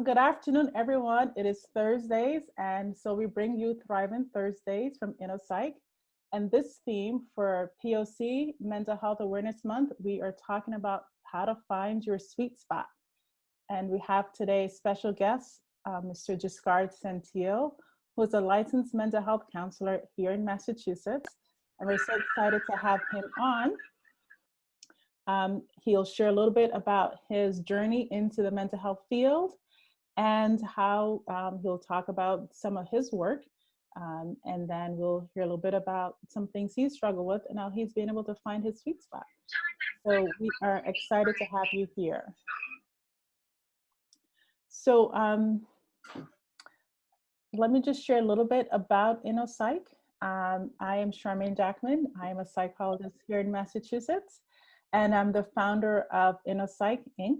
Good afternoon, everyone. It is Thursdays, and so we bring you Thriving Thursdays from InnoPsych. And this theme for POC, Mental Health Awareness Month, we are talking about how to find your sweet spot. And we have today's special guest, Mr. Giscard Saintil, who is a licensed mental health counselor here in Massachusetts. And we're so excited to have him on. He'll share a little bit about his journey into the mental health field and how he'll talk about some of his work. And then we'll hear a little bit about some things he's struggled with and how he's been able to find his sweet spot. So we are excited to have you here. So let me just share a little bit about InnoPsych. I am Charmaine Jackman. I am a psychologist here in Massachusetts, and I'm the founder of InnoPsych, Inc.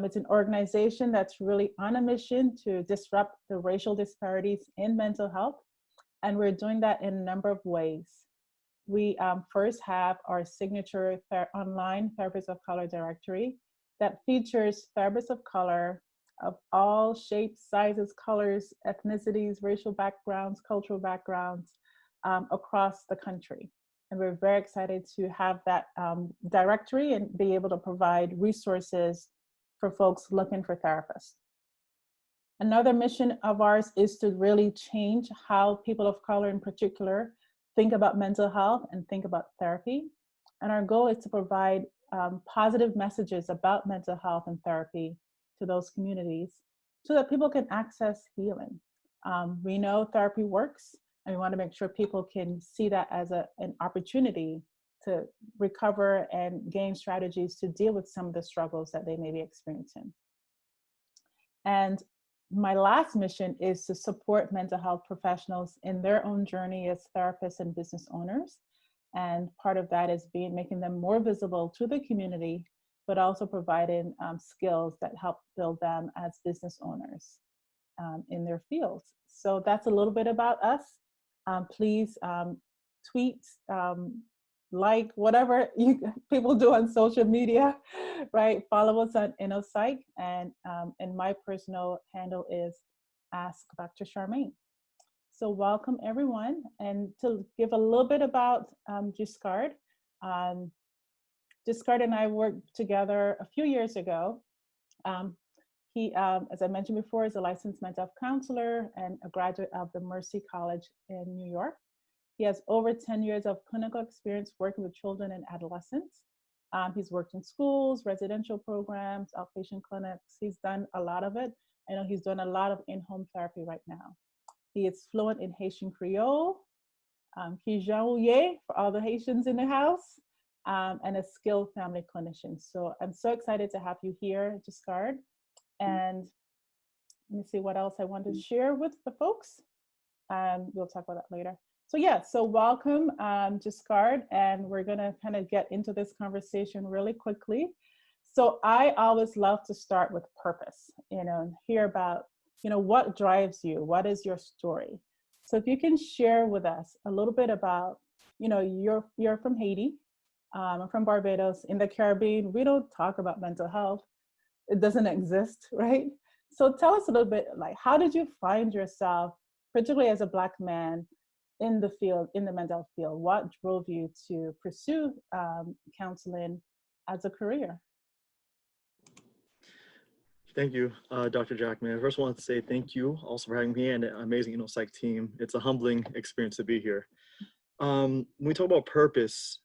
It's an organization that's really on a mission to disrupt the racial disparities in mental health, and we're doing that in a number of ways. We first have our signature online Therapists of Color directory that features therapists of color of all shapes, sizes, colors, ethnicities, racial backgrounds, cultural backgrounds across the country. And we're very excited to have that directory and be able to provide resources for folks looking for therapists. Another mission of ours is to really change how people of color in particular think about mental health and think about therapy. And our goal is to provide positive messages about mental health and therapy to those communities so that people can access healing. We know therapy works, and we want to make sure people can see that as an opportunity to recover and gain strategies to deal with some of the struggles that they may be experiencing. And my last mission is to support mental health professionals in their own journey as therapists and business owners. And part of that is making them more visible to the community, but also providing skills that help build them as business owners in their fields. So that's a little bit about us. Please tweet, like, whatever people do on social media, right? Follow us on InnoPsych, and my personal handle is Ask Dr. Charmaine. So welcome everyone, and to give a little bit about Giscard. Giscard and I worked together a few years ago. He, as I mentioned before, is a licensed mental health counselor and a graduate of the Mercy College in New York. He has over 10 years of clinical experience working with children and adolescents. He's worked in schools, residential programs, outpatient clinics. He's done a lot of it. I know he's doing a lot of in-home therapy right now. He is fluent in Haitian Creole, Kijaouye for all the Haitians in the house, and a skilled family clinician. So I'm so excited to have you here, Giscard. And let me see what else I want to share with the folks. We'll talk about that later. So yeah, so welcome, Giscard, and we're gonna kind of get into this conversation really quickly. So I always love to start with purpose, and hear about, what drives you, what is your story? So if you can share with us a little bit about, you're from Haiti, I'm from Barbados. In the Caribbean, we don't talk about mental health. It doesn't exist, right? So tell us a little bit, like, how did you find yourself, particularly as a Black man, in the field, in the mental health field? What drove you to pursue counseling as a career? Thank you, Dr. Jackman. I first want to say thank you also for having me and the amazing InnoPsych team. It's a humbling experience to be here. When we talk about purpose,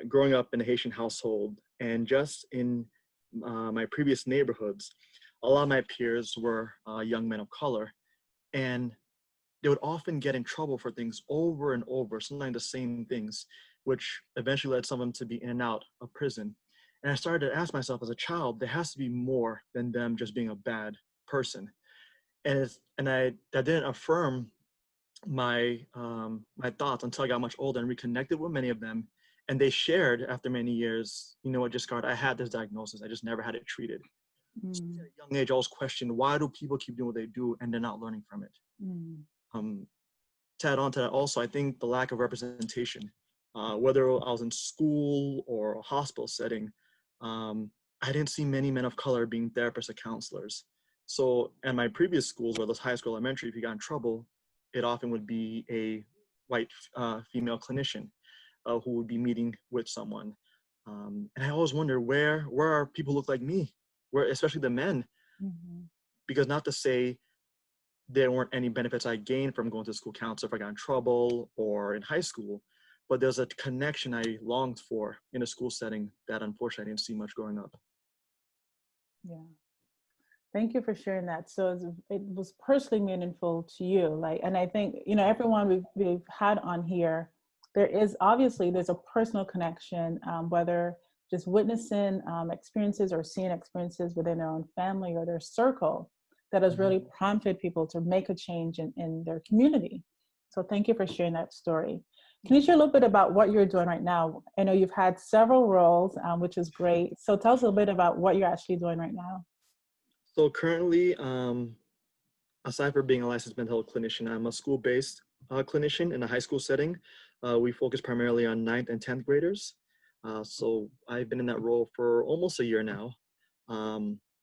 growing up in a Haitian household and just in my previous neighborhoods, a lot of my peers were young men of color, and they would often get in trouble for things over and over, sometimes the same things, which eventually led some of them to be in and out of prison. And I started to ask myself as a child, there has to be more than them just being a bad person. And that didn't affirm my my thoughts until I got much older and reconnected with many of them. And they shared after many years, you know what, Giscard, I had this diagnosis, I just never had it treated. So at a young age, I always questioned, why do people keep doing what they do and they're not learning from it? To add on to that also, I think the lack of representation, whether I was in school or a hospital setting, I didn't see many men of color being therapists or counselors. So in my previous schools, whether it's high school, elementary, if you got in trouble, it often would be a white female clinician who would be meeting with someone. And I always wonder where are people who look like me, where especially the men, because not to say there weren't any benefits I gained from going to school counselor if I got in trouble or in high school, but there's a connection I longed for in a school setting that unfortunately I didn't see much growing up. Yeah. Thank you for sharing that. So it was personally meaningful to you. Like, and I think, you know, everyone we've had on here, there's a personal connection, whether just witnessing experiences or seeing experiences within their own family or their circle that has really prompted people to make a change in their community. So thank you for sharing that story. Can you share a little bit about what you're doing right now? I know you've had several roles, which is great. So tell us a little bit about what you're actually doing right now. So currently, aside from being a licensed mental health clinician, I'm a school-based clinician in a high school setting. We focus primarily on 9th and 10th graders. So I've been in that role for almost a year now.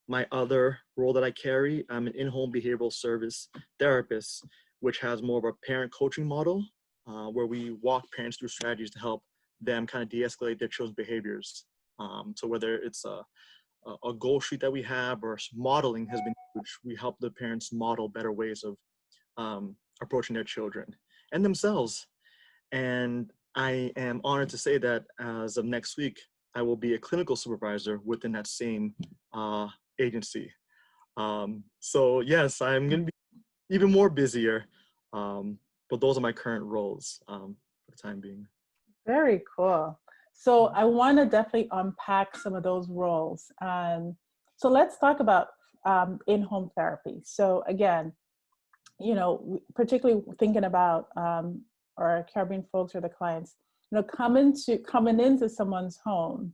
My other role that I carry, I'm an in-home behavioral service therapist, which has more of a parent coaching model, where we walk parents through strategies to help them kind of de-escalate their children's behaviors. So whether it's a goal sheet that we have or modeling has been huge. We help the parents model better ways of approaching their children and themselves. And I am honored to say that as of next week, I will be a clinical supervisor within that same agency. So yes, I'm going to be even more busier, but those are my current roles for the time being. Very cool. So I want to definitely unpack some of those roles. So let's talk about in-home therapy. So again, you know, particularly thinking about our Caribbean folks or the clients, you know, coming into someone's home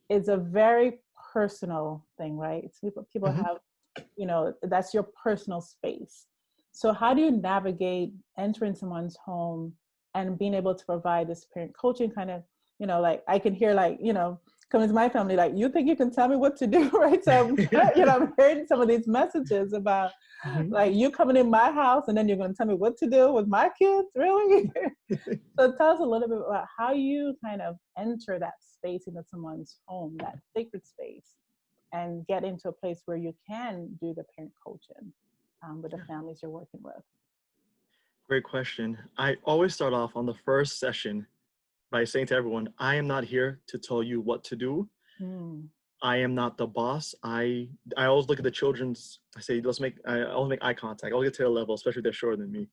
is a very personal thing, right? It's people have, you know, that's your personal space. So how do you navigate entering someone's home and being able to provide this parent coaching kind of, you know, like I can hear like, you know, coming to my family, like, you think you can tell me what to do, right? So, you know, I'm hearing some of these messages about like you coming in my house and then you're going to tell me what to do with my kids, really? So tell us a little bit about how you kind of enter that space into someone's home, that sacred space, and get into a place where you can do the parent coaching with the families you're working with. Great question. I always start off on the first session by saying to everyone, I am not here to tell you what to do. I am not the boss. I always look at the children's, I say, I always make eye contact. I'll get to their level, especially if they're shorter than me.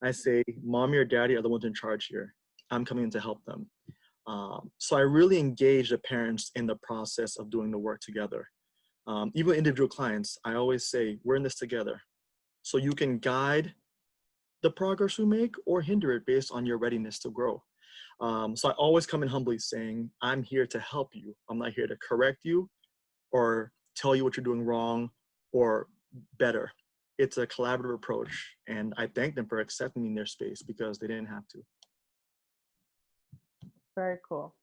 I say, mommy or daddy are the ones in charge here. I'm coming in to help them. So I really engage the parents in the process of doing the work together. Even individual clients, I always say, we're in this together. So you can guide the progress we make or hinder it based on your readiness to grow. So I always come in humbly saying, I'm here to help you. I'm not here to correct you or tell you what you're doing wrong or better. It's a collaborative approach. And I thank them for accepting me in their space because they didn't have to. Very cool.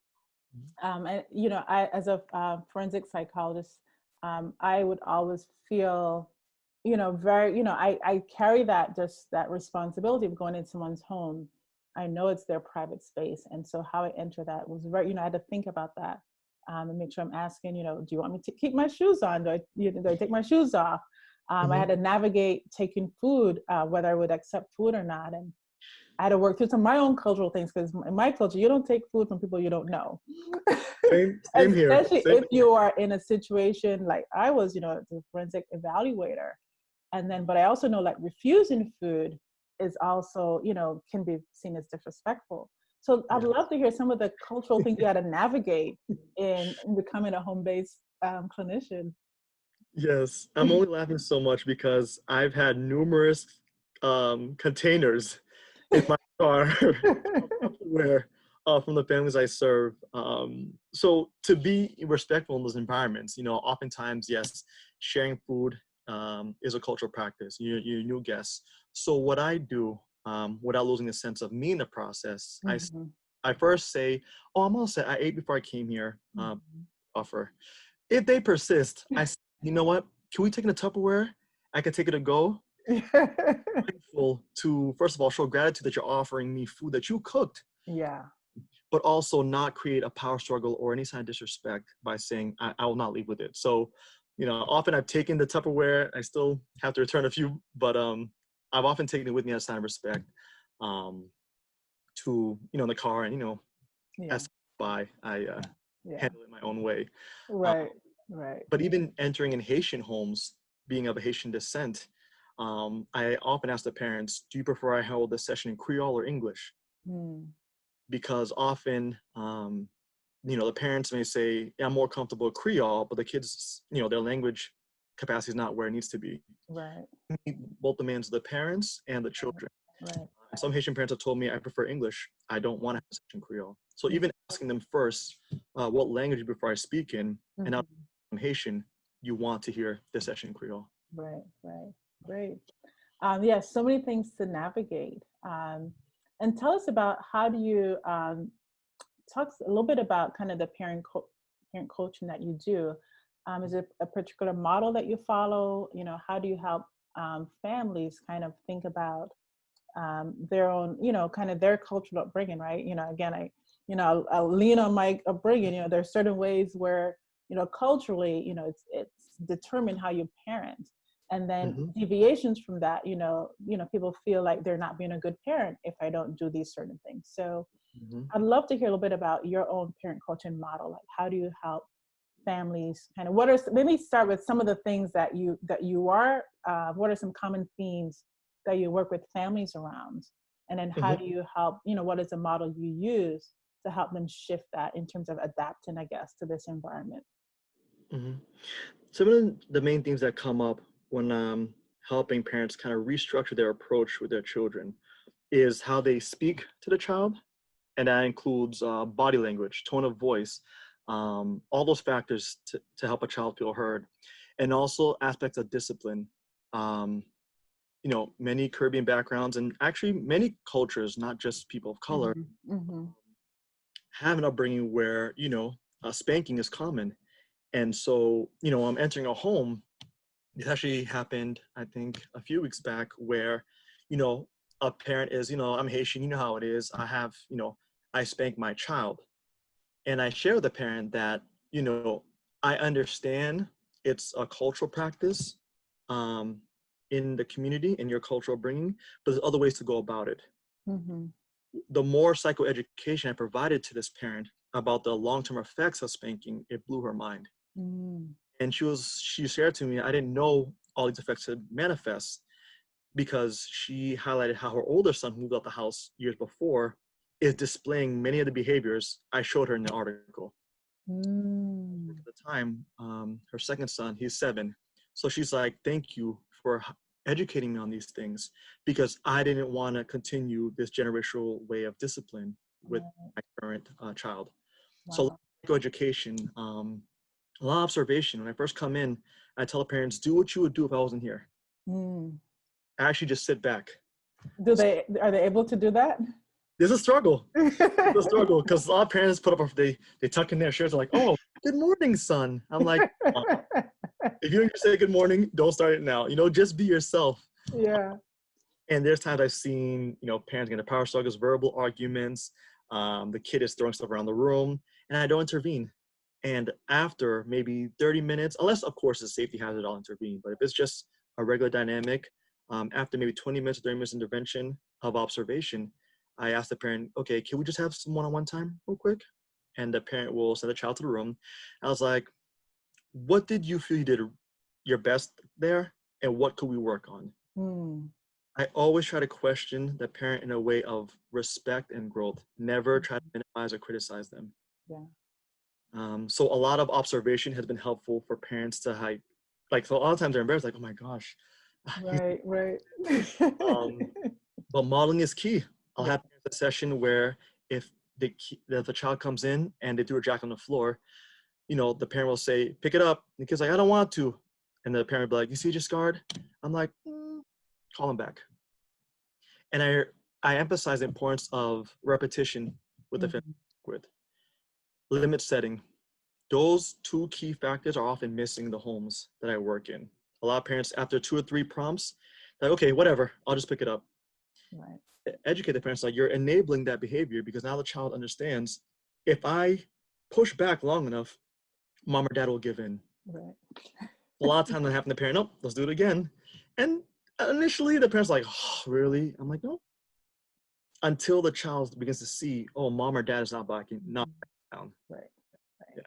And, you know, I, as a forensic psychologist, I would always feel, you know, very, you know, I carry that responsibility of going into someone's home. I know it's their private space. And so how I enter that was very, you know, I had to think about that and make sure I'm asking, you know, do you want me to keep my shoes on? Do I take my shoes off? I had to navigate taking food, whether I would accept food or not. And I had to work through some of my own cultural things because in my culture, you don't take food from people you don't know. Same here. Especially if you are in a situation like I was, you know, as a forensic evaluator. And then, but I also know like refusing food is also, you know, can be seen as disrespectful. So I'd love to hear some of the cultural things you had to navigate in becoming a home-based clinician. Yes, I'm only laughing so much because I've had numerous containers in my car where from the families I serve. So to be respectful in those environments, you know, oftentimes, yes, sharing food is a cultural practice. You're new guests. So what I do, without losing the sense of me in the process, I first say, oh, I'm all set. I ate before I came here, offer. If they persist, I say, you know what? Can we take in a Tupperware I could take it to go. Mindful to, first of all, show gratitude that you're offering me food that you cooked, Yeah. but also not create a power struggle or any sign of disrespect by saying, I will not leave with it. So, often I've taken the Tupperware. I still have to return a few, but I've often taken it with me as a sign of respect to, in the car, and, Yeah. as by I Yeah. handle it my own way. Right. Right. But even entering in Haitian homes, being of a Haitian descent, I often ask the parents, do you prefer I hold this session in Creole or English? Mm. Because often, the parents may say, yeah, I'm more comfortable with Creole, but the kids, their language capacity is not where it needs to be. Right. Both demands of the parents and the children. Right. Some Haitian parents have told me I prefer English. I don't want to have a session in Creole. So Mm. even asking them first, what language you prefer I speak in, and now Mhm. I'm Haitian, you want to hear this session in Creole. Right. Right. Great. Yeah, so many things to navigate. And tell us about how do you talk a little bit about kind of the parent coaching that you do. Is it a particular model that you follow? How do you help families kind of think about their own, kind of their cultural upbringing, right? Again, I'll lean on my upbringing. There's certain ways where, culturally, it's determined how you parent. And then Mm-hmm. deviations from that, people feel like they're not being a good parent if I don't do these certain things. So Mm-hmm. I'd love to hear a little bit about your own parent coaching model. Like, how do you help families kind of, maybe start with some of the things that you are, what are some common themes that you work with families around? And then how do you help, what is the model you use to help them shift that in terms of adapting, I guess, to this environment? Mm-hmm. Some of the main things that come up when helping parents kind of restructure their approach with their children is how they speak to the child. And that includes body language, tone of voice, all those factors to help a child feel heard. And also aspects of discipline. Um, many Caribbean backgrounds and actually many cultures, not just people of color, Mm-hmm. Mm-hmm. have an upbringing where, spanking is common. And so, I'm entering a home. This actually happened, I think, a few weeks back where, a parent is, I'm Haitian, you know how it is. I spank my child. And I share with the parent that, I understand it's a cultural practice um, in the community, in your cultural bringing, but there's other ways to go about it. Mm-hmm. The more psychoeducation I provided to this parent about the long-term effects of spanking, it blew her mind. Mm. And she shared to me, I didn't know all these effects would manifest, because she highlighted how her older son, who moved out the house years before, is displaying many of the behaviors I showed her in the article. Mm. At the time, her second son, he's 7. So she's like, thank you for educating me on these things, because I didn't want to continue this generational way of discipline with Right. my current child. So Wow. education, a lot of observation. When I first come in, I tell the parents, do what you would do if I wasn't here. Mm. I actually just sit back. Are they able to do that? There's a struggle. There's a struggle because a lot of parents put up, they tuck in their shirts, like, oh, good morning, son. I'm like, if you don't say good morning, don't start it now. Just be yourself. Yeah. And there's times I've seen, parents get into power struggles, verbal arguments. The kid is throwing stuff around the room, and I don't intervene. And after maybe 30 minutes, unless of course it's a safety hazard, I'll intervene. But if it's just a regular dynamic, after maybe 20 minutes or 30 minutes intervention of observation, I ask the parent, okay, can we just have some one-on-one time real quick? And the parent will send the child to the room. I was like, what did you feel you did your best there? And what could we work on? Mm. I always try to question the parent in a way of respect and growth. Never try to minimize or criticize them. Yeah. So a lot of observation has been helpful for parents to so a lot of times they're embarrassed, like, oh my gosh. Right. Right. But modeling is key. I'll Yeah. have a session where if the child comes in and they do a jack on the floor, the parent will say, pick it up. And the kid's like, I don't want to. And the parent will be like, you see Giscard? I'm like, call him back. And I emphasize the importance of repetition with the family with limit setting. Those 2 key factors are often missing in the homes that I work in. A lot of parents, after 2 or 3 prompts, like, okay, whatever, I'll just pick it up. Right. Educate the parents, like, you're enabling that behavior, because now the child understands, if I push back long enough, mom or dad will give in. Right. A lot of times that happen to the parent, nope, let's do it again. And initially the parents are like, oh, really? I'm like, no. Until the child begins to see, oh, mom or dad is not backing down. Right. Right. Yeah.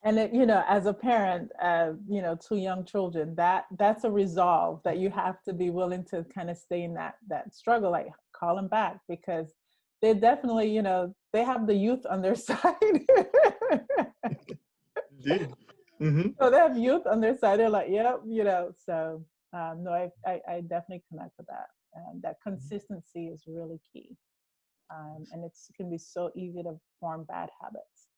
And it, as a parent, 2 young children, that's a resolve that you have to be willing to kind of stay in that struggle, like call them back, because they definitely, they have the youth on their side. Indeed. Mm-hmm. So they have youth on their side. They're like, yep, so no, I definitely connect with that. And that consistency is really key. And it can be so easy to form bad habits.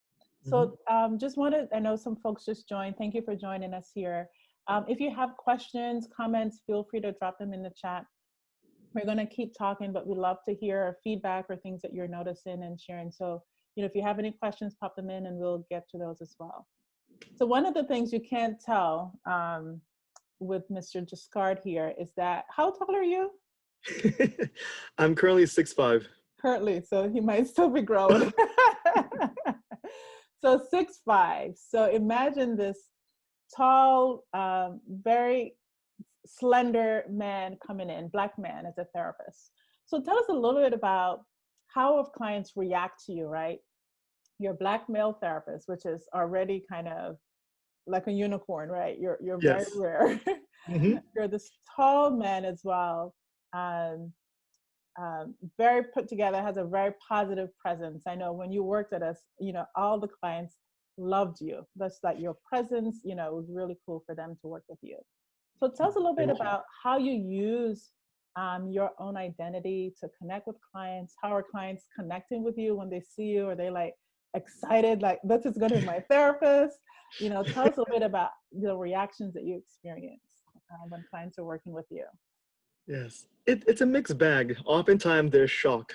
So just wanted, I know some folks just joined. Thank you for joining us here. If you have questions, comments, feel free to drop them in the chat. We're going to keep talking, but we love to hear feedback or things that you're noticing and sharing. So, if you have any questions, pop them in and we'll get to those as well. So one of the things you can't tell with Mr. Giscard here is that, how tall are you? I'm currently 6'5". Currently, so he might still be growing. So 6'5". So imagine this tall, very slender man coming in, Black man as a therapist. So tell us a little bit about how have clients react to you, right? You're a Black male therapist, which is already kind of like a unicorn, right? You're Yes. very rare. Mm-hmm. You're this tall man as well. Very put together, has a very positive presence. I know when you worked at us, all the clients loved you. That's like your presence, it was really cool for them to work with you. So tell us a little bit about how you use your own identity to connect with clients. How are clients connecting with you when they see you? Are they like excited, like this is going to be my therapist? Tell us a little bit about the reactions that you experience when clients are working with you. Yes, it's a mixed bag. Oftentimes there's shock.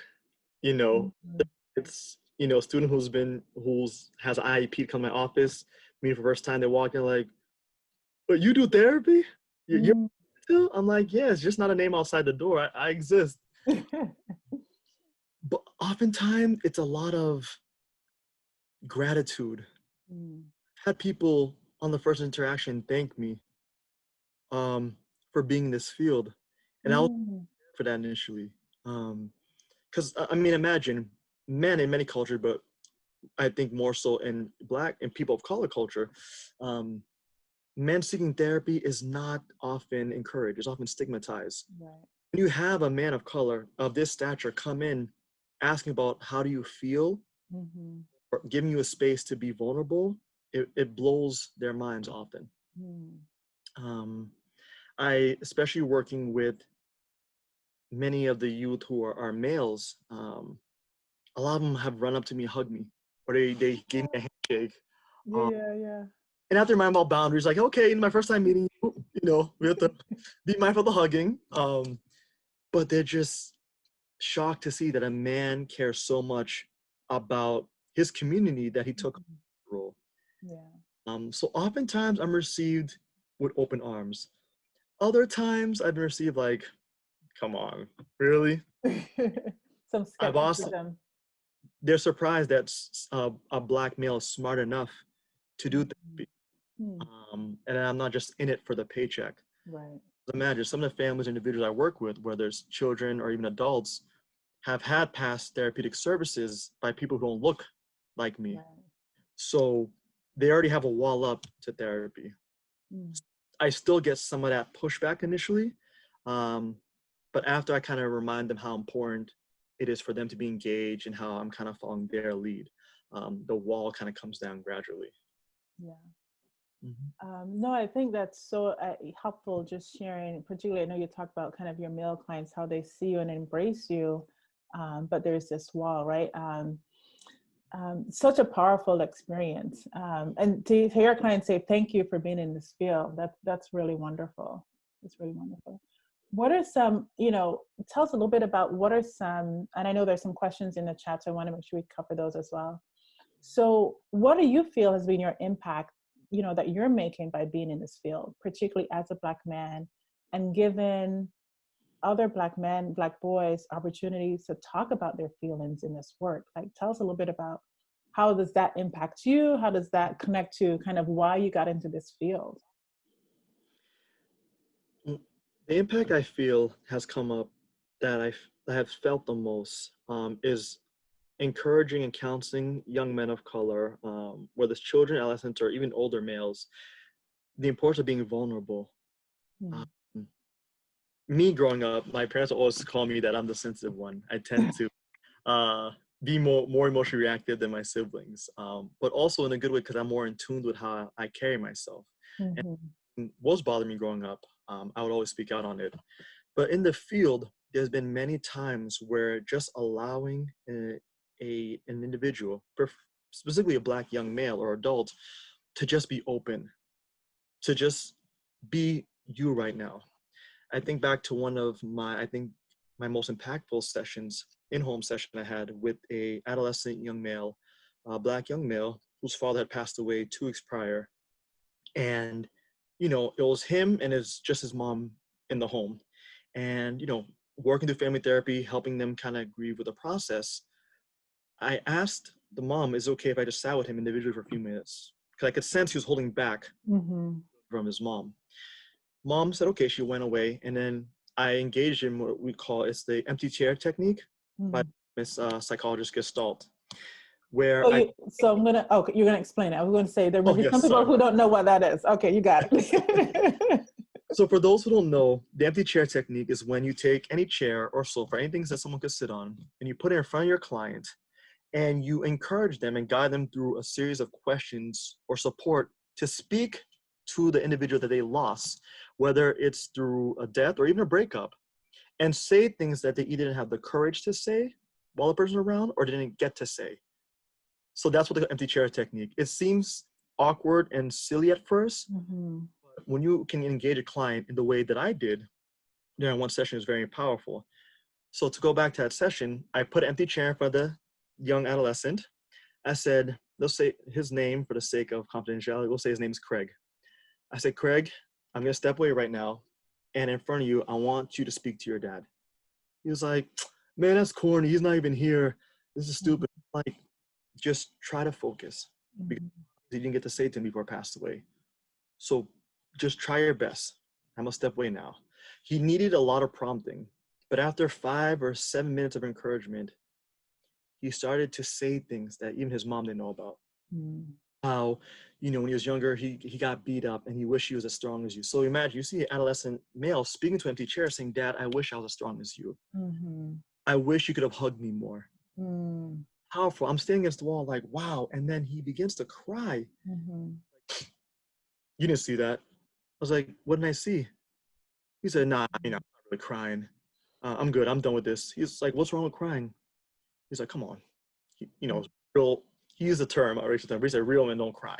It's a student who's has an IEP come to my office. Me for the first time, they walk in like, "But you do therapy? You're too?" I'm like, "Yeah, it's just not a name outside the door. I exist." But oftentimes it's a lot of gratitude. I've had people on the first interaction thank me for being in this field, and I was for that initially. Because imagine men in many cultures, but I think more so in Black and people of color culture, men seeking therapy is not often encouraged. It's often stigmatized. Right. When you have a man of color of this stature come in asking about how do you feel, or giving you a space to be vulnerable, it blows their minds often. I, especially working with many of the youth who are males, a lot of them have run up to me, hugged me, or they gave me a handshake. Yeah. And after my about boundaries, like, okay, my first time meeting you, we have to be mindful of the hugging. But they're just shocked to see that a man cares so much about his community that he took a role. Yeah. So oftentimes I'm received with open arms. Other times I've been received like, come on, really? Some skepticism. They're surprised that a Black male is smart enough to do therapy. And I'm not just in it for the paycheck. Right. Imagine some of the families, individuals I work with, where there's children or even adults, have had past therapeutic services by people who don't look like me. Right. So they already have a wall up to therapy. I still get some of that pushback initially, but after I kind of remind them how important it is for them to be engaged and how I'm kind of following their lead, the wall kind of comes down gradually. Yeah. No, I think that's so helpful, just sharing, particularly, I know you talk about kind of your male clients, how they see you and embrace you, but there's this wall, right? Such a powerful experience. And to hear clients say, thank you for being in this field, that's really wonderful. It's really wonderful. What are some, tell us a little bit about what are some, and I know there's some questions in the chat, so I want to make sure we cover those as well. So what do you feel has been your impact, that you're making by being in this field, particularly as a Black man, and giving other Black men, Black boys opportunities to talk about their feelings in this work. Like, tell us a little bit about how does that impact you? How does that connect to kind of why you got into this field? The impact I feel has come up that I have felt the most is encouraging and counseling young men of color, whether it's children, adolescents, or even older males, the importance of being vulnerable. Mm. Um, Me growing up, my parents always call me that I'm the sensitive one. I tend to uh, be more emotionally reactive than my siblings, but also in a good way because I'm more in tune with how I carry myself. Mhm. And what was bothering me growing up, I would always speak out on it. But in the field, there's been many times where just allowing an individual, specifically a Black young male or adult, to just be open, to just be you right now. I think back to one of my most impactful sessions, in-home session I had with a adolescent young male, Black young male, whose father had passed away 2 weeks prior. And, it was him and just his mom in the home. And, working through family therapy, helping them kind of grieve with the process, I asked the mom, is it okay if I just sat with him individually for a few minutes? Because I could sense he was holding back Mhm. from his mom. Mom said, okay, she went away. And then I engaged in what we call, it's the empty chair technique by Mhm. Miss Psychologist Gestalt, where So I'm gonna, okay, you're gonna explain it. I was going to say there may oh be some yes, people sorry. who don't know what that is. Okay, you got it. So for those who don't know, the empty chair technique is when you take any chair or sofa, anything that someone could sit on, and you put it in front of your client, and you encourage them and guide them through a series of questions or support to speak to the individual that they lost, whether it's through a death or even a breakup, and say things that they either didn't have the courage to say while the person's around or didn't get to say. So that's what the empty chair technique. It seems awkward and silly at first, Mhm. but when you can engage a client in the way that I did during one session, is very powerful. So to go back to that session, I put an empty chair in front of the young adolescent. I said, let's say his name for the sake of confidentiality, we'll say his name is Craig. I said, Craig, I'm gonna step away right now, and in front of you, I want you to speak to your dad. He was like, man, that's corny. He's not even here. This is stupid. Like, just try to focus because Mhm. he didn't get to say to him before he passed away. So just try your best. I'm gonna step away now. He needed a lot of prompting, but after 5 or 7 minutes of encouragement, he started to say things that even his mom didn't know about. Mhm. How, when he was younger, he got beat up and he wished he was as strong as you. So imagine you see an adolescent male speaking to an empty chair saying, Dad, I wish I was as strong as you. Mhm. I wish you could have hugged me more. Mhm. Powerful. I'm standing against the wall like, wow. And then he begins to cry. Mhm. You didn't see that. I was like, what did I see? He said, nah, I'm not really crying. I'm good. I'm done with this. He's like, what's wrong with crying? He's like, come on. Real, he used the term, a racial term, but he said, real men don't cry.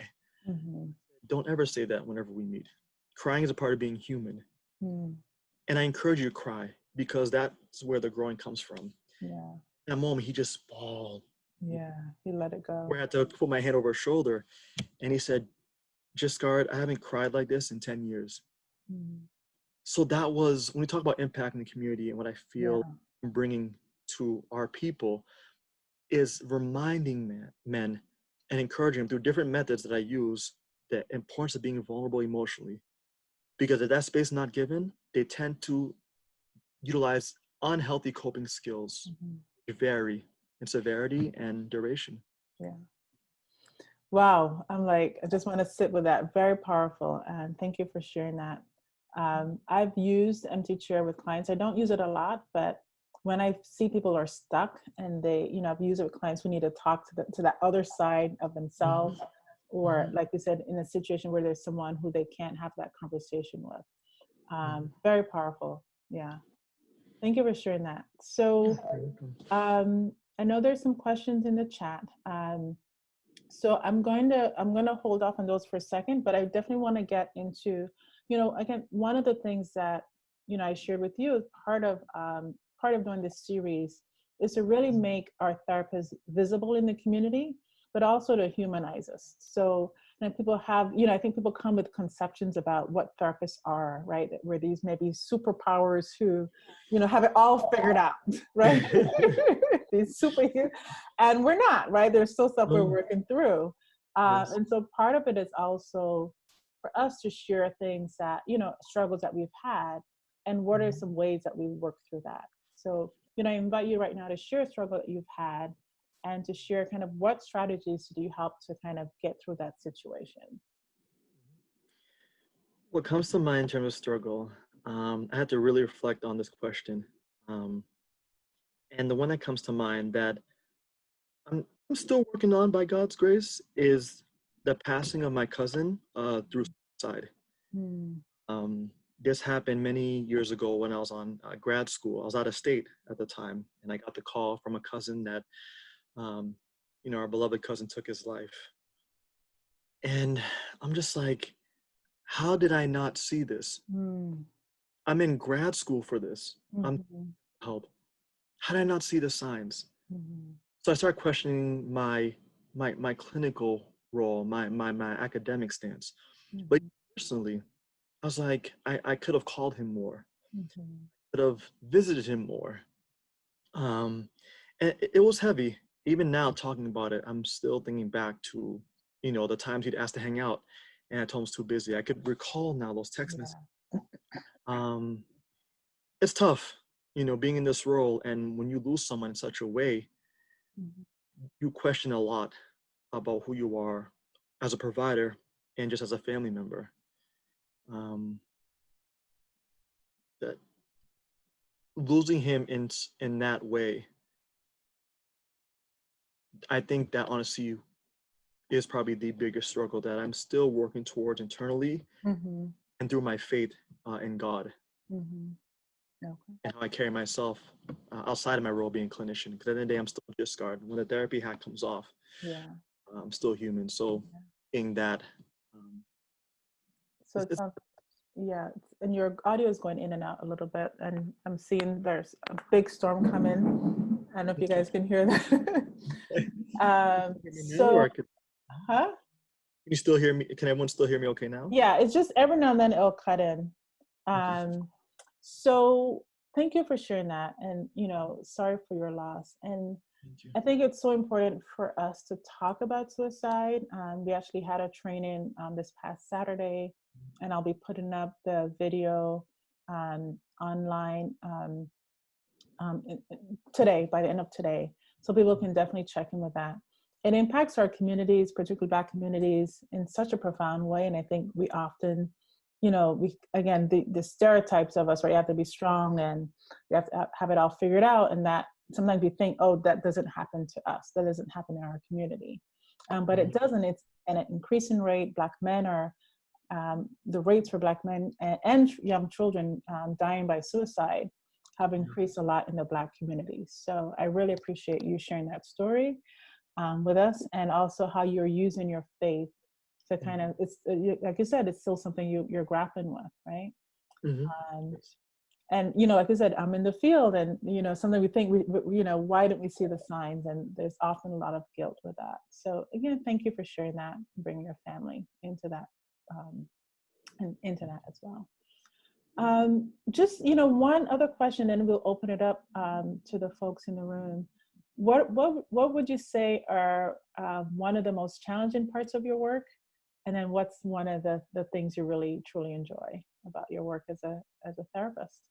Mhm. Don't ever say that whenever we meet. Crying is a part of being human. Mhm. And I encourage you to cry because that's where the growing comes from. Yeah. In that moment, he just bawled. Yeah. He let it go. Where I had to put my hand over his shoulder. And he said, Giscard, I haven't cried like this in 10 years. Mhm. So that was, when we talk about impact in the community and what I feel Yeah. bringing to our people, is reminding men and encouraging them through different methods that I use the importance of being vulnerable emotionally. Because if that space is not given, they tend to utilize unhealthy coping skills, Mhm. which vary in severity and duration. Yeah. Wow. I'm like, I just want to sit with that. Very powerful. And thank you for sharing that. I've used empty chair with clients. I don't use it a lot, but when I see people are stuck and I've used it with clients who need to talk to that other side of themselves, or like you said, in a situation where there's someone who they can't have that conversation with. Very powerful. Yeah. Thank you for sharing that. So I know there's some questions in the chat. So I'm going to hold off on those for a second, but I definitely want to get into, again, one of the things that, I shared with you as part of doing this series is to really make our therapists visible in the community, but also to humanize us. So And people have, I think people come with conceptions about what therapists are, right? Where these maybe superpowers who, have it all figured out, right? These superheroes, and we're not, right? There's still stuff we're working through. Yes. And so part of it is also for us to share things that, struggles that we've had, and what are some ways that we work through that. So, I invite you right now to share a struggle that you've had, and to share kind of what strategies do you help to kind of get through that situation. What comes to mind in terms of struggle, I had to really reflect on this question. And the one that comes to mind that I'm still working on by God's grace is the passing of my cousin through suicide. This happened many years ago when I was on grad school. I was out of state at the time, and I got the call from a cousin that our beloved cousin took his life. And I'm just like, how did I not see this? I'm in grad school for this. I'm help. How did I not see the signs? So I started questioning my clinical role, my academic stance. But personally, I was like, I could have called him more. Could have visited him more. And it was heavy. Even now, talking about it, I'm still thinking back to, the times he'd asked to hang out, and I told him I was too busy. I could recall now those text messages. It's tough, being in this role, and when you lose someone in such a way, you question a lot about who you are as a provider and just as a family member. That losing him in that way, I think that honestly is probably the biggest struggle that I'm still working towards internally and through my faith in God. And how I carry myself outside of my role being a clinician. Because at the end of the day, I'm still Giscard. When the therapy hat comes off, I'm still human. So in that. So it sounds, and your audio is going in and out a little bit. And I'm seeing there's a big storm coming. I don't know if you guys can hear that. Huh? Can you still hear me? Can everyone still hear me okay now? Yeah, it's just every now and then it'll cut in. So thank you for sharing that, and sorry for your loss. And I think it's so important for us to talk about suicide. We actually had a training this past Saturday, and I'll be putting up the video online today, by the end of today, so people can definitely check in with that. It impacts our communities, particularly Black communities, in such a profound way, and I think we often, the stereotypes of us, right? You have to be strong and you have to have it all figured out. And that sometimes we think, oh, that doesn't happen to us. That doesn't happen in our community. But it doesn't. It's an increasing rate. Black men are, the rates for Black men and young children dying by suicide have increased a lot in the Black community. So I really appreciate you sharing that story with us, and also how you're using your faith to kind of, it's like you said, it's still something you're grappling with, right? And like I said, I'm in the field, and something we think why didn't we see the signs? And there's often a lot of guilt with that. So again, thank you for sharing that and bringing your family into that and into that as well. Just one other question, and we'll open it up to the folks in the room. What would you say are one of the most challenging parts of your work? And then what's one of the things you really, truly enjoy about your work as a therapist?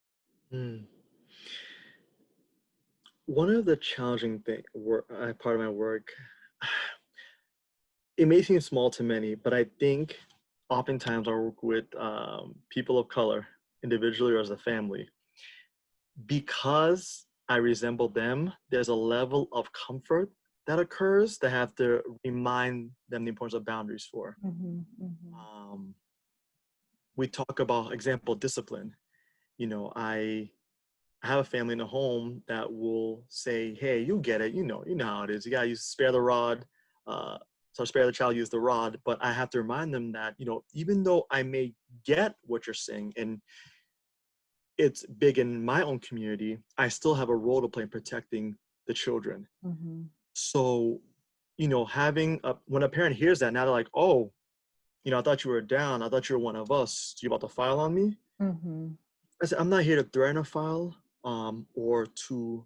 One of the challenging part of my work, it may seem small to many, but I think oftentimes I work with people of color, individually or as a family. Because I resemble them, there's a level of comfort that occurs that I have to remind them the importance of boundaries for. We talk about, example, discipline. I have a family in a home that will say, hey, you get it, you know how it is. You gotta use spare the rod, so spare the child, use the rod. But I have to remind them that, even though I may get what you're saying, and it's big in my own community, I still have a role to play in protecting the children. So, when a parent hears that, now they're like, oh, I thought you were down. I thought you were one of us. You about to file on me? Mm-hmm. I said, I'm not here to threaten a file or to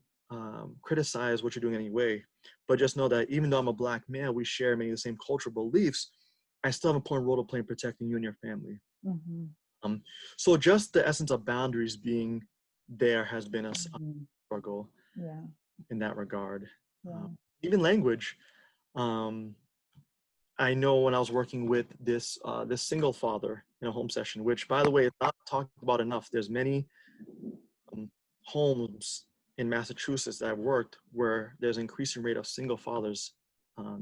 criticize what you're doing anyway. But just know that even though I'm a Black male, we share many of the same cultural beliefs. I still have an important role to play in protecting you and your family. Mm-hmm. So just the essence of boundaries being there has been a Mm-hmm. struggle Yeah. in that regard. Yeah. Even language. Um, I know when I was working with this single father in a home session, which by the way is not talked about enough. There's many homes in Massachusetts that I've worked where there's an increasing rate of single fathers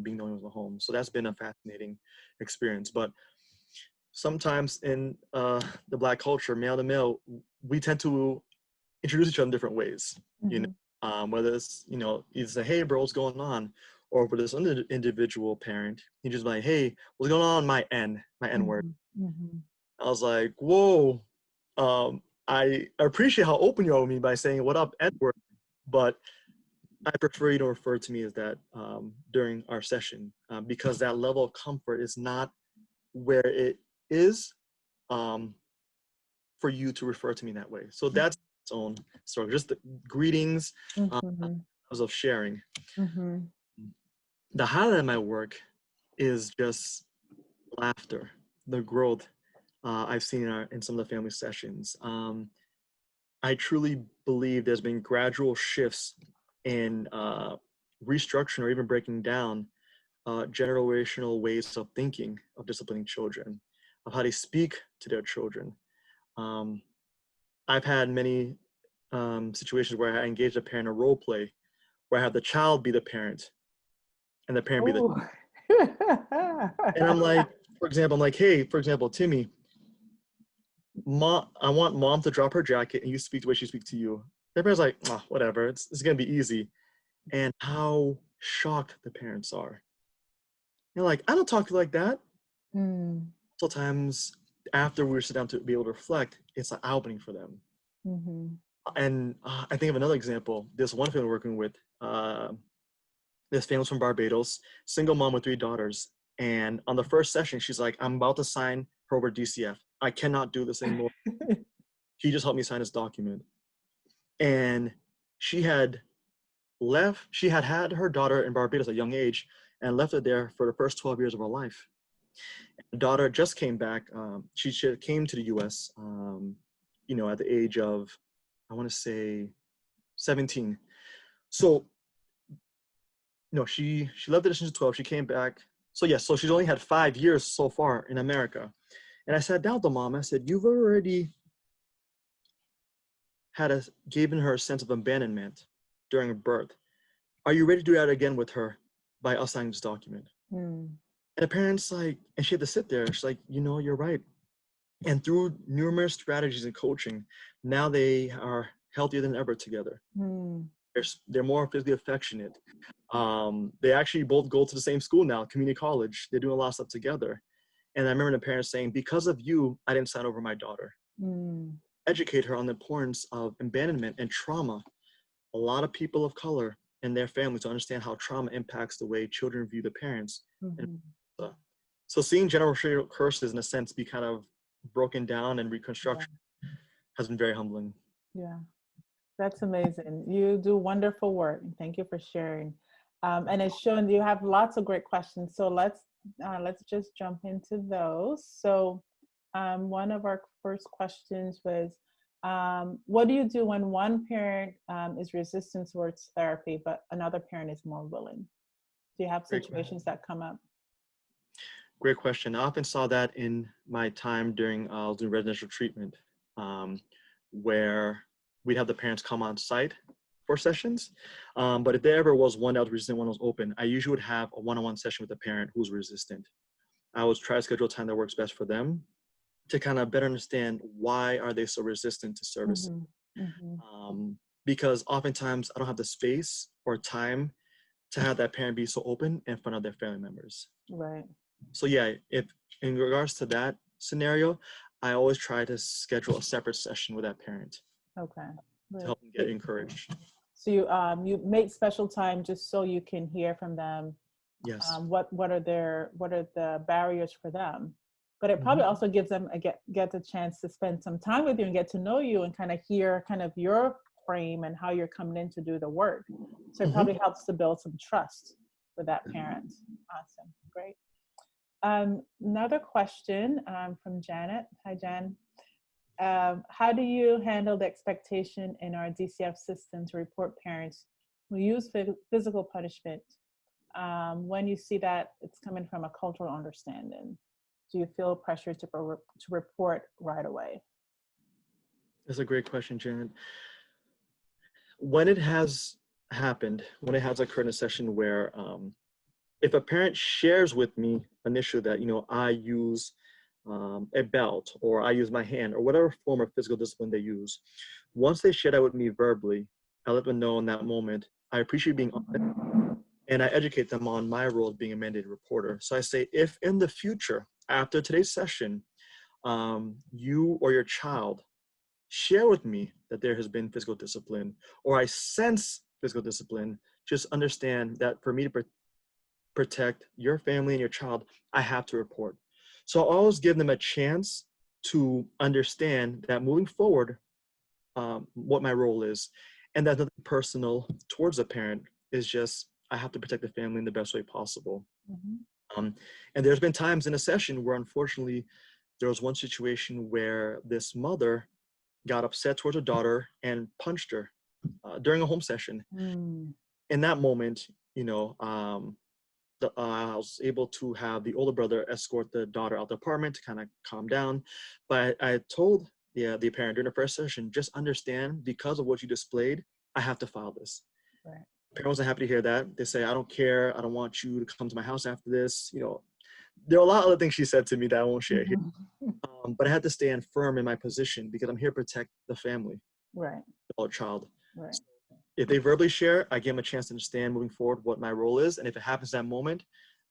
being the owners of the home. So that's been a fascinating experience. But sometimes in the Black culture, male to male, we tend to introduce each other in different ways. Mm-hmm. Whether it's either say, "Hey, bro, what's going on?" Or for this individual parent, he just like, "Hey, what's going on my N word." Mm-hmm. Mm-hmm. I was like, "Whoa." I appreciate how open you are with me by saying, "What up, Edward?" But I prefer you to refer to me as that during our session because that level of comfort is not where it is for you to refer to me that way. So that's its own story. Just the greetings Mm-hmm. of sharing. Mm-hmm. The highlight of my work is just laughter, the growth I've seen in some of the family sessions. I truly believe there's been gradual shifts in restructuring or even breaking down generational ways of thinking of disciplining children, of how they speak to their children. I've had many situations where I engage a parent in a role play, where I have the child be the parent and the parent be the. Oh. And I'm like, for example, I'm like, hey, for example, Timmy, mom, I want mom to drop her jacket and you speak the way she speaks to you. The parent's like, oh, whatever, it's gonna be easy. And how shocked the parents are. They're like, I don't talk to you like that. Mm. Sometimes after we sit down to be able to reflect, it's an eye-opening for them. Mm-hmm. And I think of another example. This one family working with, this family's from Barbados, single mom with 3 daughters. And on the first session, she's like, I'm about to sign her over DCF. I cannot do this anymore. He just helped me sign this document. And she had had her daughter in Barbados at a young age and left her there for the first 12 years of her life. The daughter just came back. She came to the US, at the age of, I want to say 17. So, no, she left the nation at 12. She came back. So yes, so she's only had 5 years so far in America. And I sat down with the mom. I said, you've already given her a sense of abandonment during birth. Are you ready to do that again with her by us signing this document? Mm. And the parents and she had to sit there. She's like, you're right. And through numerous strategies and coaching, now they are healthier than ever together. Mm. They're more physically affectionate. They actually both go to the same school now, community college. They're doing a lot of stuff together. And I remember the parents saying, because of you, I didn't sign over my daughter. Mm. Educate her on the importance of abandonment and trauma. A lot of people of color and their families to understand how trauma impacts the way children view the parents. Mm-hmm. So seeing generational curses in a sense be kind of broken down and Yeah. reconstruction has been very humbling. Yeah. That's amazing. You do wonderful work. Thank you for sharing. And it's shown you have lots of great questions. So let's just jump into those. So one of our first questions was, what do you do when one parent is resistant towards therapy, but another parent is more willing? Do you have situations that come up? Great question. I often saw that in my time during I was doing residential treatment, where we'd have the parents come on site for sessions. But if there ever was one that was resistant, one was open, I usually would have a one-on-one session with the parent who's resistant. I would try to schedule a time that works best for them to kind of better understand why are they so resistant to services. Mm-hmm. Mm-hmm. Because oftentimes I don't have the space or time to have that parent be so open in front of their family members. Right. So yeah, if in regards to that scenario, I always try to schedule a separate session with that parent Okay. Right. to help them get encouraged. So you make special time just so you can hear from them. Yes. What are the barriers for them? but it probably Mhm. also gives them get the chance to spend some time with you and get to know you and kind of hear kind of your frame and how you're coming in to do the work. So it Mhm. probably helps to build some trust with that parent. Awesome, great. Another question from Janet. Hi, Jan. How do you handle the expectation in our DCF system to report parents who use physical punishment when you see that it's coming from a cultural understanding? Do you feel pressure to report right away? That's a great question, Janet. When it has happened, when it has occurred in a session where if a parent shares with me initially that, I use a belt or I use my hand or whatever form of physical discipline they use, once they share that with me verbally, I let them know in that moment, I appreciate being honest, and I educate them on my role as being a mandated reporter. So I say, if in the future, after today's session, you or your child share with me that there has been physical discipline or I sense physical discipline, just understand that for me to protect your family and your child, I have to report. So I always give them a chance to understand that moving forward, what my role is, and that nothing personal towards the parent, is just I have to protect the family in the best way possible. Mm-hmm. And there's been times in a session where unfortunately there was one situation where this mother got upset towards her daughter and punched her during a home session. Mm. In that moment, I was able to have the older brother escort the daughter out the apartment to kind of calm down. But I told the parent during the first session, just understand, because of what you displayed, I have to file this. Right. Parent wasn't happy to hear that. They say, I don't care. I don't want you to come to my house after this. There are a lot of other things she said to me that I won't share here. Mm-hmm. But I had to stand firm in my position because I'm here to protect the family, Right. the child. Right. If they verbally share, I give them a chance to understand moving forward what my role is. And if it happens that moment,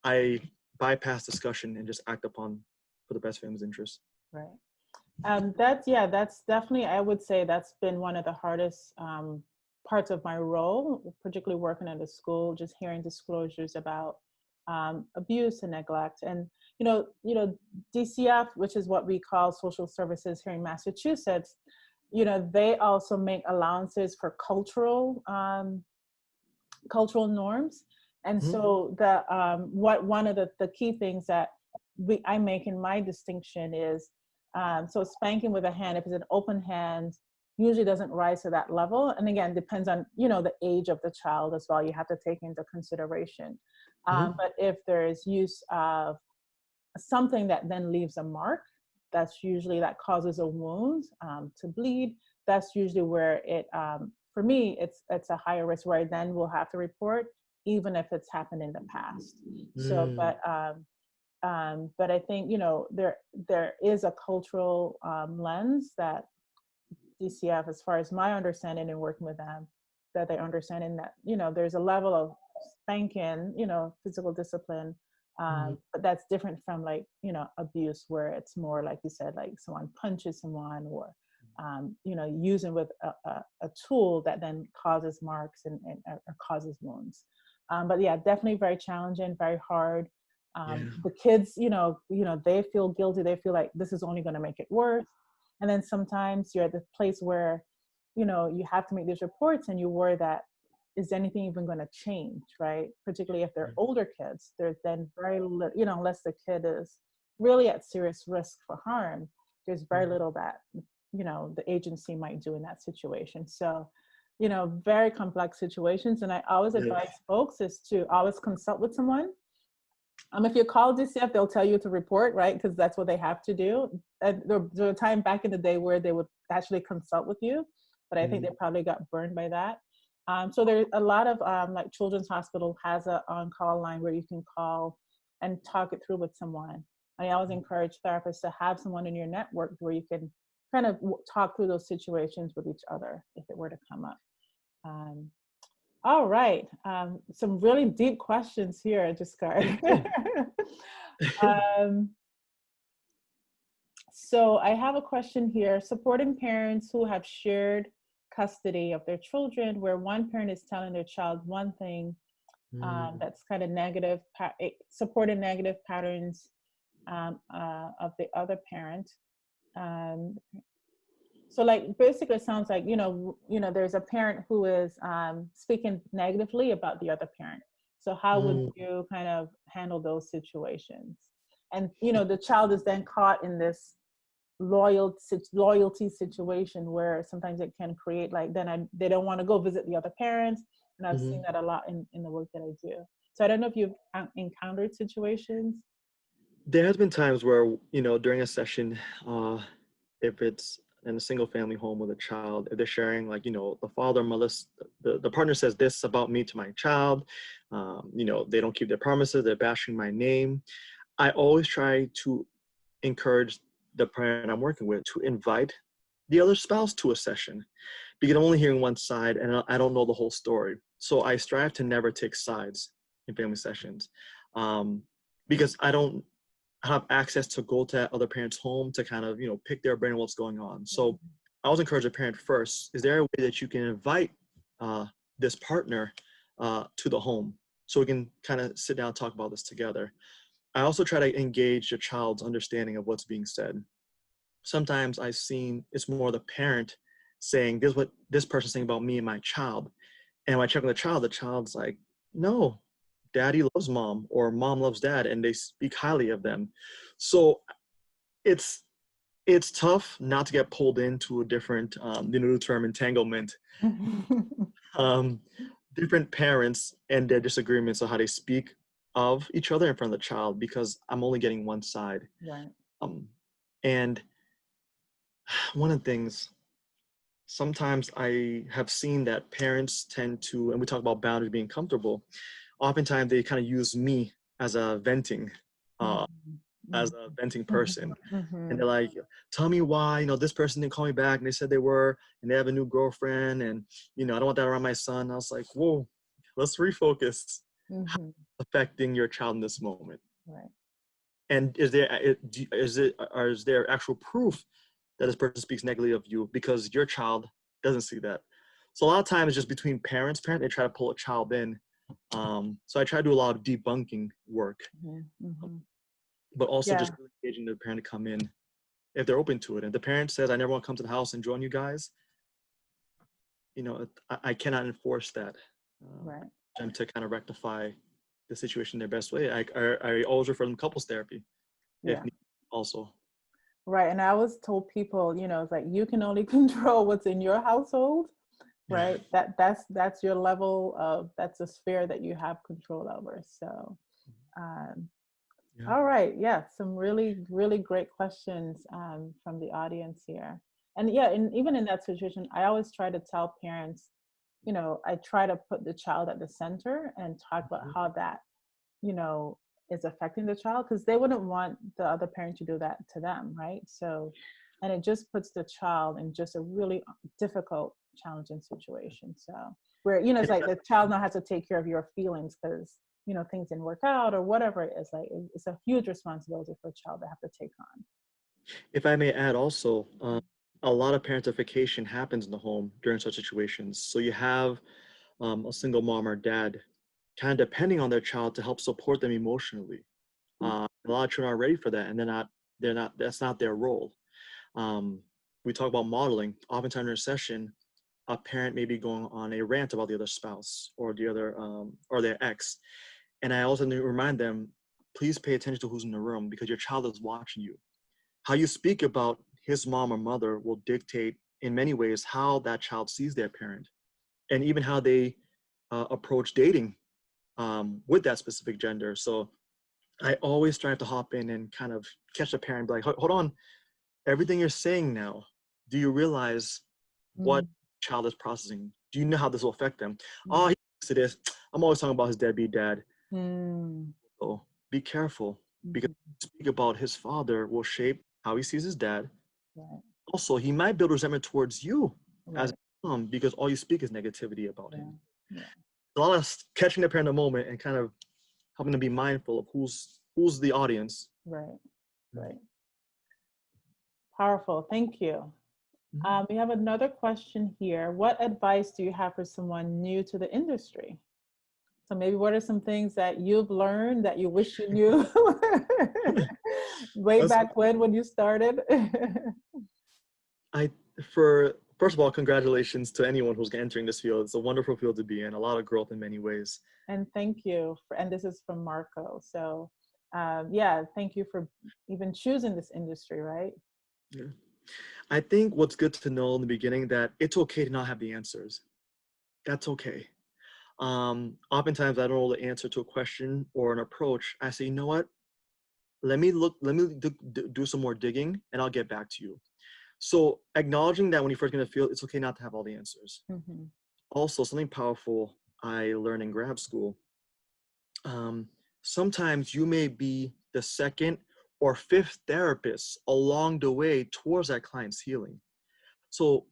I bypass discussion and just act upon for the best family's interest. Right. That's definitely, I would say that's been one of the hardest parts of my role, particularly working at a school, just hearing disclosures about abuse and neglect. And DCF, which is what we call social services here in Massachusetts, they also make allowances for cultural norms. And Mhm. so one of the key things that I make in my distinction is, so spanking with a hand, if it's an open hand, usually doesn't rise to that level. And again, depends on, the age of the child as well. You have to take into consideration. Mhm. But if there's use of something that then leaves a mark, that causes a wound to bleed, that's usually where for me, it's a higher risk where I then will have to report, even if it's happened in the past. So, Mm. but I think, there is a cultural lens that DCF, as far as my understanding and working with them, that they understand in that, there's a level of spanking, physical discipline, Mhm. but that's different from like, abuse, where it's more like you said, like someone punches someone or, using with a tool that then causes marks or causes wounds. But yeah, definitely very challenging, very hard. Yeah. The kids, they feel guilty. They feel like this is only going to make it worse. And then sometimes you're at the place where, you have to make these reports and you worry that, is anything even going to change, right? Particularly if they're older kids, there's then very little, unless the kid is really at serious risk for harm, there's very little that, the agency might do in that situation. So, very complex situations. And I always advise Yes. folks is to always consult with someone. If you call DCF, they'll tell you to report, right? Because that's what they have to do. There was a time back in the day where they would actually consult with you, but I think they Mhm. probably got burned by that. So there's a lot of like Children's Hospital has an on-call line where you can call and talk it through with someone. I always encourage therapists to have someone in your network where you can kind of talk through those situations with each other if it were to come up. Um, all right. Some really deep questions here, Giscard. um, so I have a question here. Supporting parents who have shared custody of their children, where one parent is telling their child one thing Mm. that's kind of negative, supporting negative patterns of the other parent. So like basically it sounds like, there's a parent who is speaking negatively about the other parent. So how would you kind of handle those situations? And, the child is then caught in this loyalty situation where sometimes it can create like, they don't want to go visit the other parents. And I've seen that a lot in the work that I do. So I don't know if you've encountered situations. There has been times where, during a session, if it's in a single family home with a child, if they're sharing like, the father or mother, the partner says this about me to my child, they don't keep their promises, they're bashing my name. I always try to encourage the parent I'm working with to invite the other spouse to a session, because I'm only hearing one side and I don't know the whole story. So I strive to never take sides in family sessions, because I don't have access to go to that other parent's home to kind of, pick their brain on what's going on. So I always encourage a parent first, is there a way that you can invite this partner to the home so we can kind of sit down and talk about this together? I also try to engage the child's understanding of what's being said. Sometimes I've seen it's more the parent saying, this is what this person's saying about me and my child. And when I check on the child's like, no, daddy loves mom, or mom loves dad, and they speak highly of them. So it's tough not to get pulled into a different, the new term, entanglement. Different parents and their disagreements on how they speak of each other in front of the child, because I'm only getting one side. Right. And one of the things, sometimes I have seen that parents tend to, and we talk about boundaries being comfortable, oftentimes they kind of use me as a venting, person. And they're like, tell me why, this person didn't call me back and they said they were, and they have a new girlfriend, and, I don't want that around my son. I was like, whoa, let's refocus. How it's affecting your child in this moment? Right. And is there actual proof that this person speaks negatively of you, because your child doesn't see that? So a lot of times it's just between parents, they try to pull a child in. So I try to do a lot of debunking work, but also just really engaging the parent to come in if they're open to it. And the parent says, I never want to come to the house and join you guys, I cannot enforce that. Right. And to kind of rectify the situation their best way, I always refer them couples therapy if needed also. Right. And I always told people, it's like, you can only control what's in your household, right? That's your level of, that's a sphere that you have control over. So, all right. Yeah. Some really, really great questions from the audience here. And and even in that situation, I always try to tell parents, I try to put the child at the center and talk about how that, is affecting the child, because they wouldn't want the other parent to do that to them, right? So, and it just puts the child in just a really difficult, challenging situation. So where, it's like the child now has to take care of your feelings because, things didn't work out or whatever it is. Like, it's a huge responsibility for a child to have to take on. If I may add also, a lot of parentification happens in the home during such situations. So you have a single mom or dad kind of depending on their child to help support them emotionally. A lot of children are ready for that, and that's not their role. We talk about modeling. Oftentimes in a session, a parent may be going on a rant about the other spouse or the other, or their ex. And I also need to remind them, please pay attention to who's in the room, because your child is watching you. How you speak about his mom or mother will dictate in many ways how that child sees their parent, and even how they approach dating with that specific gender. So I always strive to hop in and kind of catch the parent, be like, hold on, everything you're saying now, do you realize what child is processing? Do you know how this will affect them? Oh, he thinks it is. I'm always talking about his deadbeat dad. So be careful, because speak about his father will shape how he sees his dad. Right. Also, he might build resentment towards you as a mom, because all you speak is negativity about him. A lot of catching the parent in the moment and kind of helping them be mindful of who's the audience. Right. Powerful. Thank you. We have another question here. What advice do you have for someone new to the industry? So maybe what are some things that you've learned that you wish you knew way That's, back when you started? I for first of all, congratulations to anyone who's entering this field. It's a wonderful field to be in, a lot of growth in many ways. And thank you. And this is from Marco. So yeah, thank you for even choosing this industry, right? Yeah. I think what's good to know in the beginning that it's okay to not have the answers. That's okay. Oftentimes I don't know the answer to a question or an approach. I say, you know what? Let me do some more digging and I'll get back to you. So acknowledging that when you first get in the field, it's okay not to have all the answers. Mm-hmm. Also, something powerful I learned in grad school. Sometimes you may be the second or fifth therapist along the way towards that client's healing. So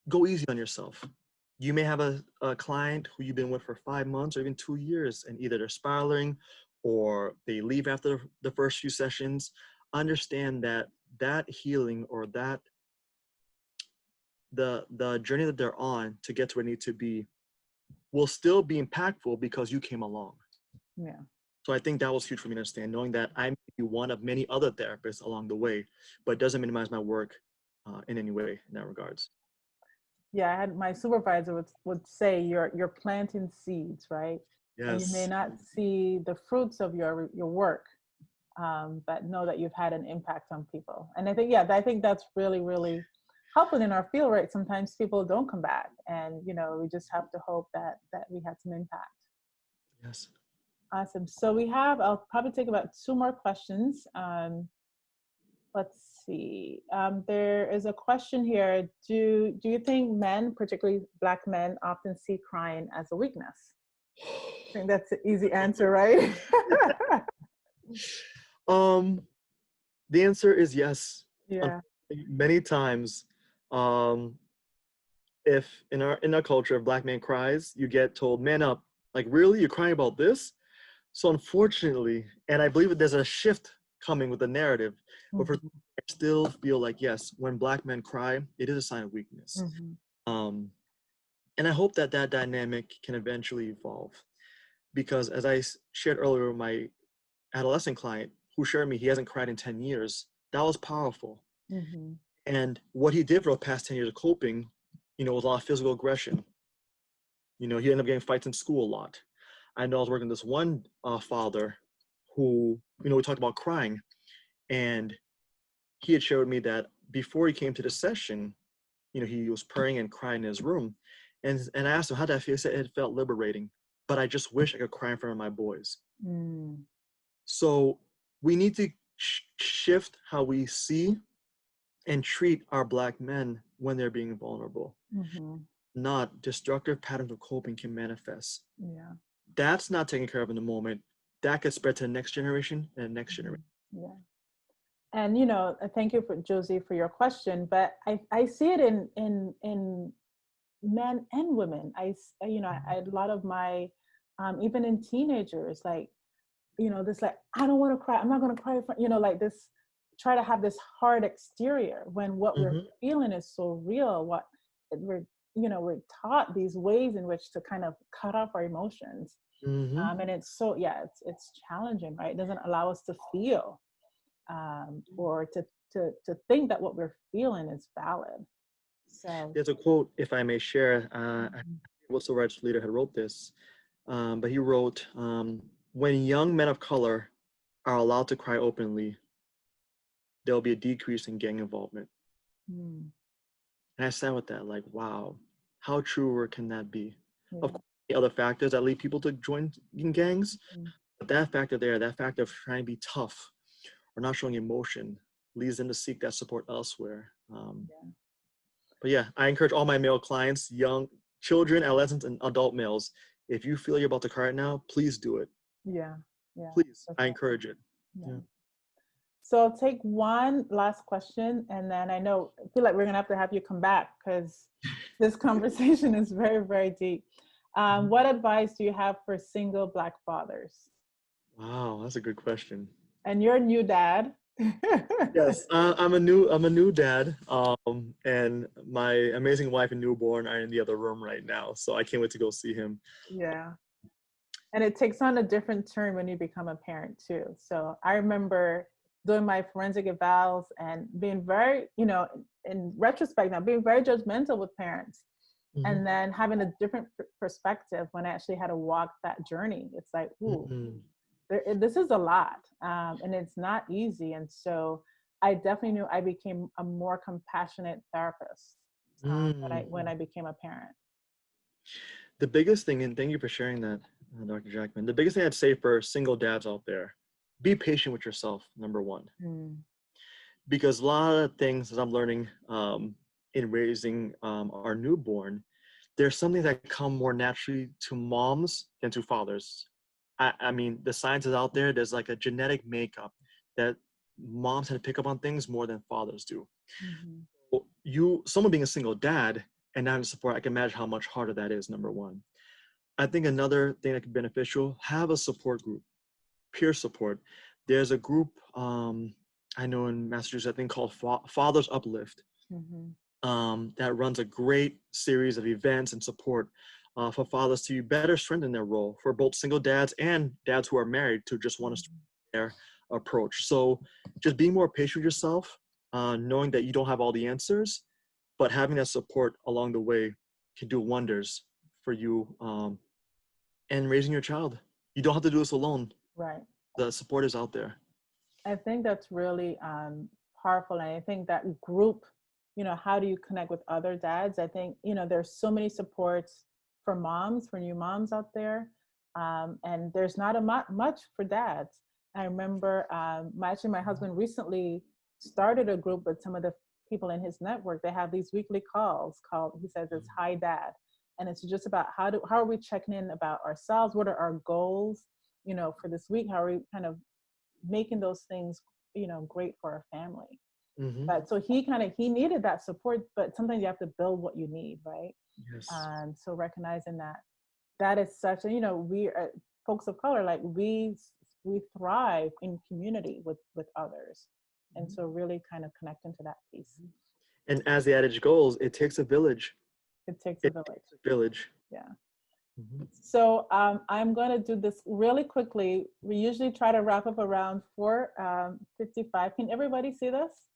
go easy on yourself. You may have a client who you've been with for 5 months or even 2 years, and either they're spiraling or they leave after the first few sessions. Understand that that healing or that the journey that they're on to get to where they need to be will still be impactful because you came along. Yeah. So I think that was huge for me to understand, knowing that I may be one of many other therapists along the way, but it doesn't minimize my work in any way in that regards. Yeah, I had my supervisor would say you're planting seeds, right? And you may Yes. not see the fruits of your work, but know that you've had an impact on people. And I think, yeah, I think that's really, really helpful in our field, right? Sometimes people don't come back, and we just have to hope that we had some impact. Yes. Awesome. So I'll probably take about 2 more questions. Let's see. There is a question here. Do you think men, particularly Black men, often see crying as a weakness? I think that's an easy answer, right? Um, the answer is yes. Yeah. Many times, um, if in our culture, if Black man cries, you get told, "Man up!" Like, really, you're crying about this? So unfortunately, and I believe that there's a shift coming with the narrative, but for Mhm. I still feel like yes, when Black men cry, it is a sign of weakness. Mhm. Um, and I hope that that dynamic can eventually evolve, because as I shared earlier with my adolescent client who shared me he hasn't cried in 10 years, that was powerful. Mhm. And what he did for the past 10 years of coping, was a lot of physical aggression. He ended up getting fights in school a lot. I know I was working with this one father who, we talked about crying, and he had shared with me that before he came to the session, he was praying and crying in his room. And I asked him, how did that feel? He said it felt liberating, but I just wish I could cry in front of my boys. Mm. So we need to shift how we see and treat our Black men when they're being vulnerable. Mhm. Not destructive patterns of coping can manifest. Yeah. That's not taken care of in the moment. That could spread to the next generation and the next Mhm. generation. Yeah. And thank you for Josie for your question, but I see it in men and women. A lot of my even in teenagers, like this, like, I don't want to cry, I'm not going to cry for, like this, try to have this hard exterior when what we're Mm-hmm. feeling is so real. What we're taught these ways in which to kind of cut off our emotions. Mm-hmm. And it's so, yeah, it's challenging, right? It doesn't allow us to feel, or to think that what we're feeling is valid. So There's a quote, if I may share. I mhm. what civil rights leader had wrote this, but he wrote, "When young men of color are allowed to cry openly, there will be a decrease in gang involvement." Mm, And I sat with that, like, wow, how truer can that be? Of yeah. course, the other factors that lead people to join in gangs, Mm, but that factor there, that factor of trying to be tough or not showing emotion, leads them to seek that support elsewhere. yeah. But yeah, I encourage all my male clients, young children, adolescents, and adult males, if you feel you're about to cry right now, please do it. Yeah. Yeah. Please, That's I right. encourage it. Yeah. Yeah. So I'll take one last question, and then I feel like we're gonna have you come back because this conversation is very, very deep. Mhm. What advice do you have for single Black fathers? Wow, that's a good question. And you're a new dad. Yes, I'm a new dad, and my amazing wife and newborn are in the other room right now, so I can't wait to go see him. Yeah. And it takes on a different turn when you become a parent too. So I remember doing my forensic evals and being very, in retrospect now, being very judgmental with parents. Mm-hmm. And then having a different perspective when I actually had to walk that journey. It's like, ooh, this is a lot, and it's not easy. And so I definitely knew I became a more compassionate therapist when I became a parent. The biggest thing, and thank you for sharing that, Dr. Jackman, the biggest thing I'd say for single dads out there, be patient with yourself, number one. Because a lot of things, as I'm learning in raising our newborn, there's something that come more naturally to moms than to fathers. I mean, the science is out there. There's like a genetic makeup that moms tend to pick up on things more than fathers do. Someone being a single dad and not in support, I can imagine how much harder that is, number one. I think another thing that could be beneficial, have a support group, peer support. There's a group, I know in Massachusetts, I think called Fathers Uplift, that runs a great series of events and support for fathers to better strengthen their role for both single dads and dads who are married to just want to strengthen their approach. So just being more patient with yourself, knowing that you don't have all the answers, but having that support along the way can do wonders for you and raising your child. You don't have to do this alone. Right. The support is out there. I think that's really powerful. And I think that group, how do you connect with other dads? I think, there's so many supports for moms, for new moms out there. And there's not much for dads. I remember my husband recently started a group with some of the people in his network. They have these weekly calls called, he says it's Hi Dad. And it's just about how are we checking in about ourselves? What are our goals, for this week? How are we kind of making those things, great for our family? But so he needed that support, but sometimes you have to build what you need, right? Yes. So recognizing that is such a, we are folks of color, like we thrive in community with others. And so really kind of connecting to that piece. And as the adage goes, it takes a village. It takes a village. Yeah. So I'm going to do this really quickly. We usually try to wrap up around 4:55. Can everybody see this?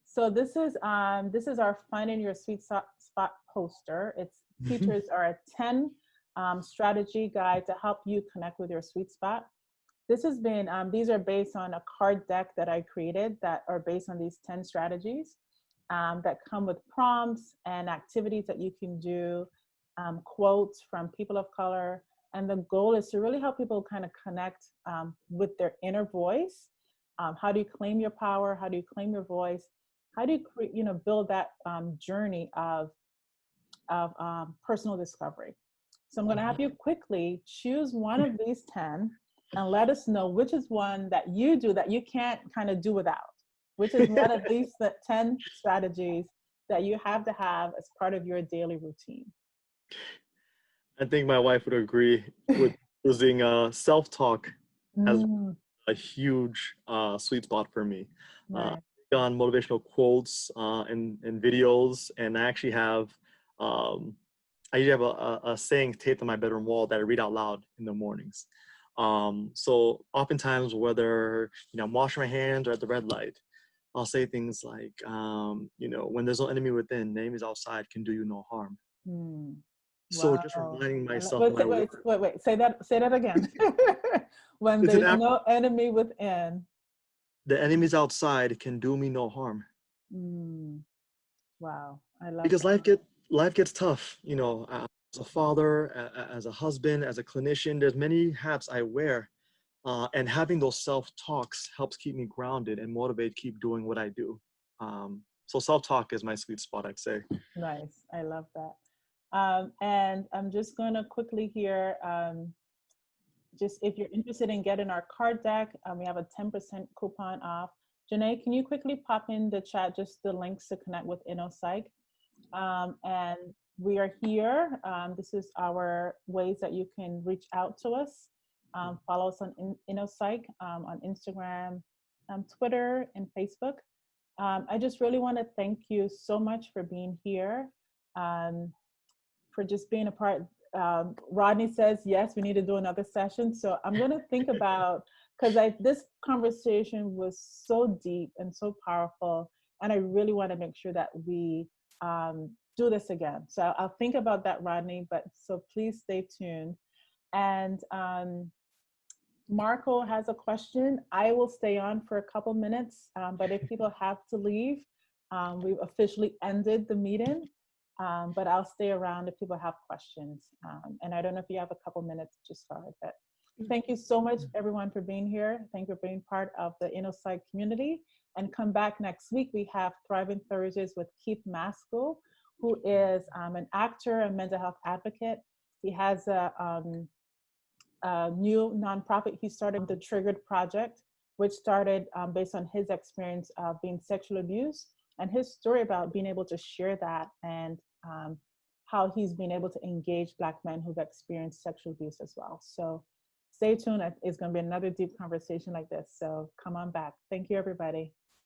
So this is our Finding Your Sweet Spot poster. It's features are a 10 strategy guide to help you connect with your sweet spot. This has been, these are based on a card deck that I created that are based on these 10 strategies that come with prompts and activities that you can do, quotes from people of color. And the goal is to really help people kind of connect with their inner voice. How do you claim your power? How do you claim your voice? How do you build that journey of personal discovery? So I'm going to have you quickly choose one of these 10 and let us know which is one that you do that you can't kind of do without, which is one of these 10 strategies that you have to have as part of your daily routine. I think my wife would agree with using self-talk as a huge sweet spot for me. Right. On motivational quotes and videos, and I actually have I usually have a saying taped on my bedroom wall that I read out loud in the mornings. So oftentimes, whether I'm washing my hands or at the red light, I'll say things like, when there's no enemy within, the enemies outside can do you no harm. So just reminding myself. Wait. Say that again. When there's no enemy within, the enemies outside can do me no harm. Wow, I love because that. life gets tough, as a father, as a husband, as a clinician. There's many hats I wear, and having those self-talks helps keep me grounded and motivate keep doing what I do. So self-talk is my sweet spot, I'd say. Nice, I love that. And I'm just going to quickly here, just if you're interested in getting our card deck, we have a 10% coupon off. Janae, can you quickly pop in the chat just the links to connect with InnoPsych? And we are here. This is our ways that you can reach out to us. Follow us on InnoPsych on Instagram, Twitter, and Facebook. I just really want to thank you so much for being here, for just being a part. Rodney says, yes, we need to do another session. So I'm going to think about, because this conversation was so deep and so powerful, and I really want to make sure that we do this again. So I'll think about that, Rodney, but so please stay tuned. And Marco has a question. I will stay on for a couple minutes, but if people have to leave, we've officially ended the meeting, but I'll stay around if people have questions. And I don't know if you have a couple minutes to start, but thank you so much, everyone, for being here. Thank you for being part of the InnoPsych community. And come back next week. We have Thriving Thursdays with Keith Maskell, who is an actor and mental health advocate. He has a new nonprofit he started, the Triggered Project, which started based on his experience of being sexually abused and his story about being able to share that and how he's been able to engage Black men who've experienced sexual abuse as well. So stay tuned. It's going to be another deep conversation like this. So come on back. Thank you, everybody.